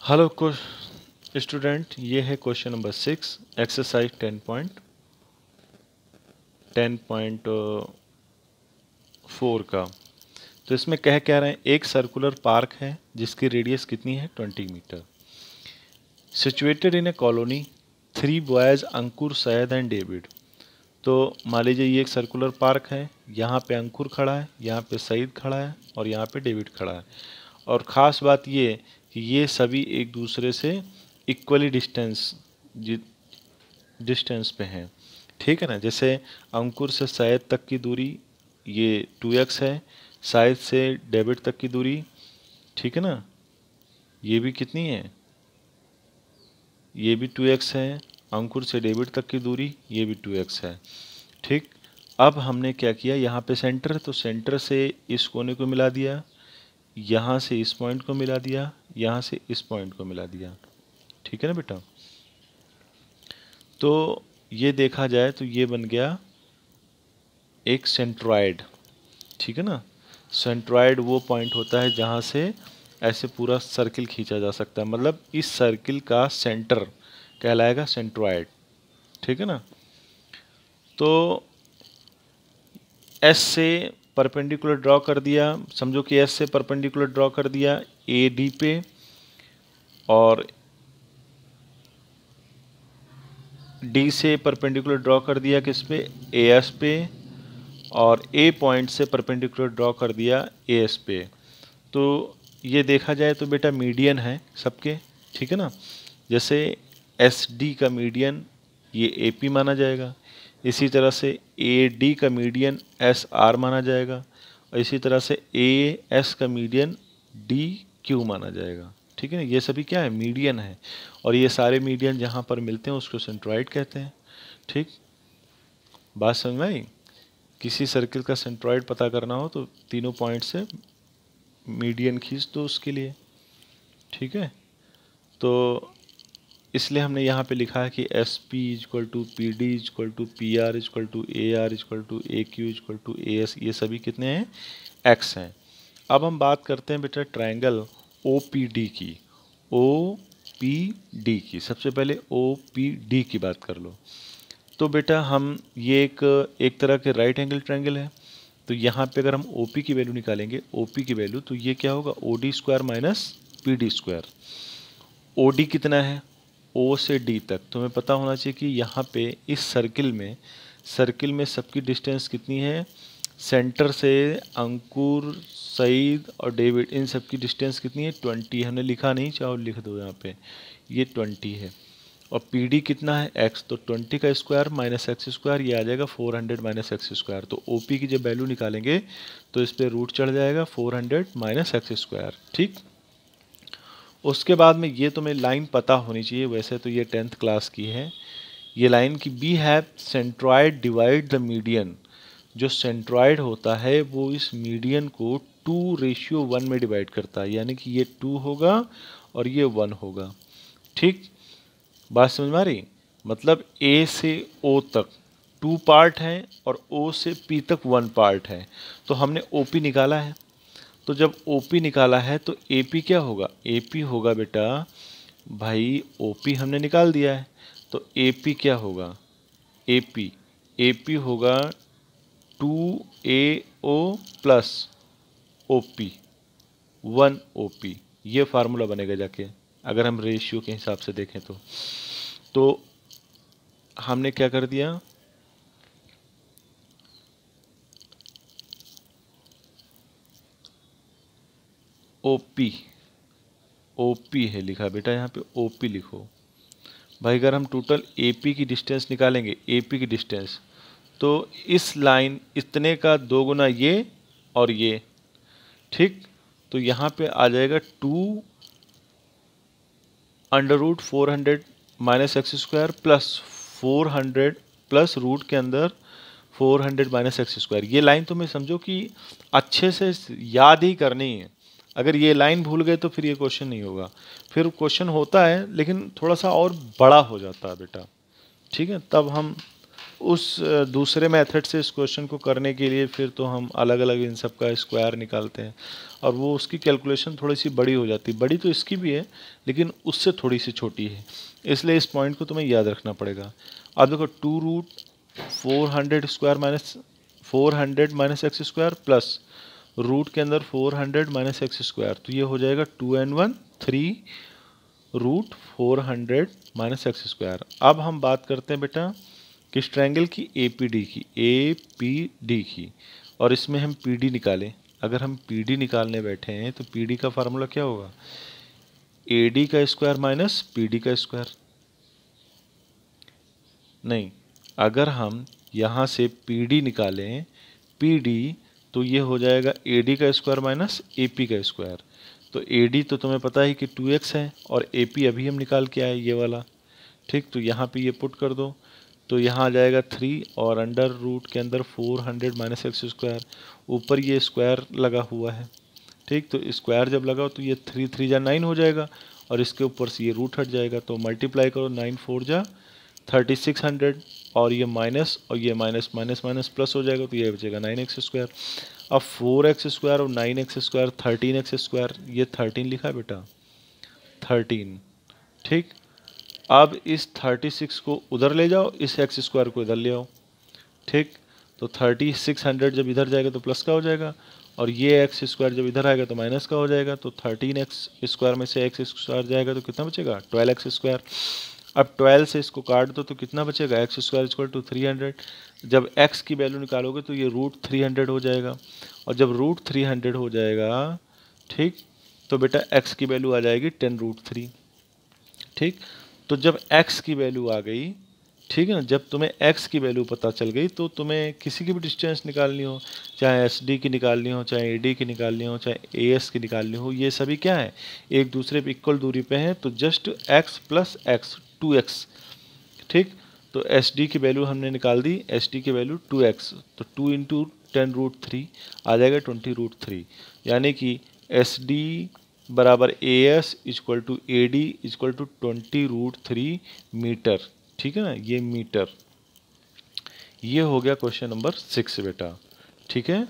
Hello को student, ये है क्वेश्चन नंबर 6 एक्सरसाइज 10.4 का। तो इसमें कह रहे हैं एक सर्कुलर पार्क है जिसकी रेडियस कितनी है 20 metre. Situated in a colony 3 boys Ankur, Syed and David. तो मान लीजिए ये एक सर्कुलर पार्क है, यहाँ पे अंकुर खड़ा है, यहाँ पे सईद खड़ा है और यहाँ पे डेविड खड़ा है। और ख़ास बात ये कि ये सभी एक दूसरे से इक्वली डिस्टेंस पे हैं। ठीक है ना। जैसे अंकुर से सैयद तक की दूरी ये 2x है, सैयद से डेविड तक की दूरी, ठीक है ना, ये भी कितनी है, ये भी 2x है। अंकुर से डेविड तक की दूरी ये भी 2x है। ठीक। अब हमने क्या किया, यहाँ पे सेंटर है तो सेंटर से इस कोने को मिला दिया, यहाँ से इस पॉइंट को मिला दिया, यहाँ से इस पॉइंट को मिला दिया। ठीक है ना बेटा। तो ये देखा जाए तो ये बन गया एक सेंट्रॉयड। ठीक है ना। सेंट्रॉयड वो पॉइंट होता है जहाँ से ऐसे पूरा सर्किल खींचा जा सकता है, मतलब इस सर्किल का सेंटर कहलाएगा सेंट्रॉयड। ठीक है ना। तो एस से परपेंडिकुलर ड्रॉ कर दिया, समझो कि एस से परपेंडिकुलर ड्रॉ कर दिया ए डी पे, और डी से परपेंडिकुलर ड्रॉ कर दिया किस पे, ए एस पे, और ए पॉइंट से परपेंडिकुलर ड्रॉ कर दिया ए एस पे। तो ये देखा जाए तो बेटा मीडियन है सबके। ठीक है ना। जैसे एस डी का मीडियन ये ए पी माना जाएगा, इसी तरह से ए डी का मीडियन एस आर माना जाएगा, और इसी तरह से ए एस का मीडियन डी क्यू माना जाएगा। ठीक है ना। ये सभी क्या है, मीडियन है, और ये सारे मीडियन जहाँ पर मिलते हैं उसको सेंट्रॉयड कहते हैं। ठीक, बात समझ में आई। किसी सर्किल का सेंट्रॉयड पता करना हो तो तीनों पॉइंट से मीडियन खींच दो उसके लिए। ठीक है। तो इसलिए हमने यहाँ पे लिखा है कि S P is equal to P D is equal to P R is equal to A R is equal to A Q is equal to A S, ये सभी कितने हैं, एक्स हैं। अब हम बात करते हैं बेटा ट्रायंगल ओ पी डी की। ओ पी डी की, सबसे पहले ओ पी डी की बात कर लो। तो बेटा हम ये एक तरह के राइट एंगल ट्रायंगल है। तो यहाँ पे अगर हम ओ पी की वैल्यू निकालेंगे, ओ पी की वैल्यू, तो ये क्या होगा, O D square minus P D square. O D कितना है, ओ से डी तक तुम्हें पता होना चाहिए कि यहाँ पे इस सर्किल में सबकी डिस्टेंस कितनी है, सेंटर से अंकुर, सईद और डेविड, इन सबकी डिस्टेंस कितनी है, 20। हमने लिखा नहीं, चाहो लिख दो यहाँ पे, ये 20 है। और पी डी कितना है, एक्स, तो 20 का स्क्वायर माइनस एक्स स्क्वायर, ये आ जाएगा 400 माइनस एक्स स्क्वायर। तो ओ पी की जब वैल्यू निकालेंगे तो इस पर रूट चढ़ जाएगा 400 माइनस एक्स स्क्वायर। ठीक। उसके बाद में ये तुम्हें लाइन पता होनी चाहिए, वैसे तो ये 10th क्लास की है ये लाइन की, be have centroid divide the median. जो सेंट्रॉयड होता है वो इस मीडियन को 2:1 में डिवाइड करता है, यानी कि ये 2 होगा और ये 1 होगा। ठीक, बात समझ में आ रही। मतलब ए से ओ तक 2 पार्ट हैं और ओ से पी तक 1 पार्ट है। तो हमने ओ पी निकाला है, तो जब OP निकाला है तो AP क्या होगा, AP होगा बेटा, भाई OP हमने निकाल दिया है तो AP क्या होगा, AP होगा 2AO प्लस OP 1 OP। ये फार्मूला बनेगा जाके, अगर हम रेशियो के हिसाब से देखें तो हमने क्या कर दिया, ओपी है लिखा बेटा, यहाँ पे ओपी लिखो। भाई अगर हम टोटल एपी की डिस्टेंस निकालेंगे, एपी की डिस्टेंस, तो इस लाइन इतने का 2 गुना ये और ये। ठीक, तो यहाँ पे आ जाएगा 2 under root 400 minus X square plus 400 plus root के अंदर 400 माइनस एक्स स्क्वायर। ये लाइन तुम्हें समझो कि अच्छे से याद ही करनी है। अगर ये लाइन भूल गए तो फिर ये क्वेश्चन नहीं होगा। फिर क्वेश्चन होता है लेकिन थोड़ा सा और बड़ा हो जाता है बेटा। ठीक है, तब हम उस दूसरे मेथड से इस क्वेश्चन को करने के लिए फिर तो हम अलग अलग इन सब का स्क्वायर निकालते हैं और वो उसकी कैलकुलेशन थोड़ी सी बड़ी हो जाती है। बड़ी तो इसकी भी है लेकिन उससे थोड़ी सी छोटी है, इसलिए इस पॉइंट को तुम्हें याद रखना पड़ेगा। अब देखो 2√400 square minus 400 minus X square plus root के अंदर 400 माइनस एक्स स्क्वायर, तो ये हो जाएगा 2n1 3√400 माइनस एक्स स्क्वायर। अब हम बात करते हैं बेटा किस ट्रायंगल की, APD की, और इसमें हम PD निकालें। अगर हम PD निकालने बैठे हैं तो PD का फार्मूला क्या होगा, AD का स्क्वायर माइनस PD का स्क्वायर। नहीं, अगर हम यहाँ से PD निकालें PD, तो ये हो जाएगा AD का स्क्वायर माइनस AP का स्क्वायर। तो AD तो तुम्हें पता ही कि 2x है और AP अभी हम निकाल के आए ये वाला, ठीक। तो यहाँ पे ये पुट कर दो, तो यहाँ आ जाएगा 3 और अंडर रूट के अंदर 400 माइनस एक्स स्क्वायर, ऊपर ये स्क्वायर लगा हुआ है, ठीक। तो स्क्वायर जब लगाओ तो ये 3 3 जा 9 हो जाएगा और इसके ऊपर से ये रूट हट जाएगा, तो मल्टीप्लाई करो 9 4 जा 3600 और ये माइनस और ये माइनस माइनस माइनस प्लस हो जाएगा, तो ये बचेगा 9x स्क्वायर। अब 4x स्क्वायर और 9x स्क्वायर 13x स्क्वायर, ये 13 लिखा है बेटा 13, ठीक। अब इस 36 को उधर ले जाओ, इस एक्स स्क्वायर को इधर ले आओ, ठीक। तो 3600 जब इधर जाएगा तो प्लस का हो जाएगा और ये एक्स स्क्वायर जब इधर आएगा तो माइनस का हो जाएगा। तो 13x स्क्वायर में से एक्स स्क्वायर जाएगा तो कितना बचेगा 12x स्क्वायर। अब 12 से इसको काट दो तो कितना बचेगा एक्स स्क्वायर इक्वल टू 300। जब x की वैल्यू निकालोगे तो ये √300 हो जाएगा और जब √300 हो जाएगा, ठीक, तो बेटा x की वैल्यू आ जाएगी 10√3, ठीक। तो जब x की वैल्यू आ गई, ठीक है ना, जब तुम्हें x की वैल्यू पता चल गई तो तुम्हें किसी की भी डिस्टेंस निकालनी हो, चाहे SD की निकालनी हो, चाहे AD की निकालनी हो, चाहे AS की निकालनी हो, ये सभी क्या है एक दूसरे पे इक्वल दूरी पे हैं, तो just x plus x 2x, ठीक। तो SD की वैल्यू हमने निकाल दी, SD की वैल्यू 2x, तो 2 इंटू 10√3 आ जाएगा 20√3, यानी कि SD बराबर AS equal to AD equal to 20√3 metre, ठीक है ना, ये मीटर। ये हो गया क्वेश्चन नंबर 6 बेटा, ठीक है।